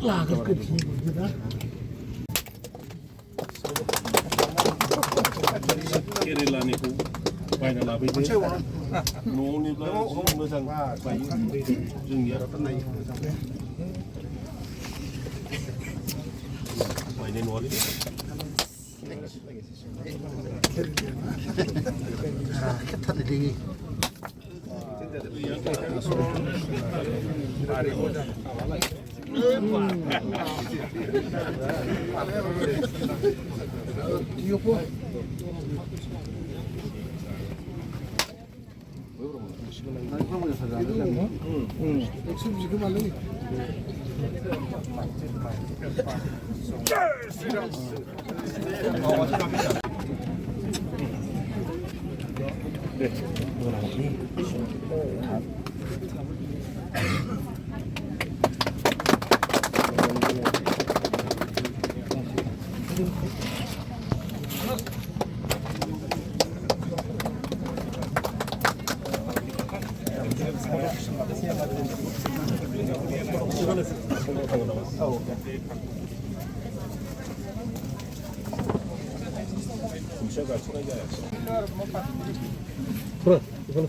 Lager 끝이 뭡니다. Kira ni ku bai na la bai de no ni la no sang bai jung ya bai ni no ni 타들이 이거 뭐? kumshaga suraya 그래, 이거는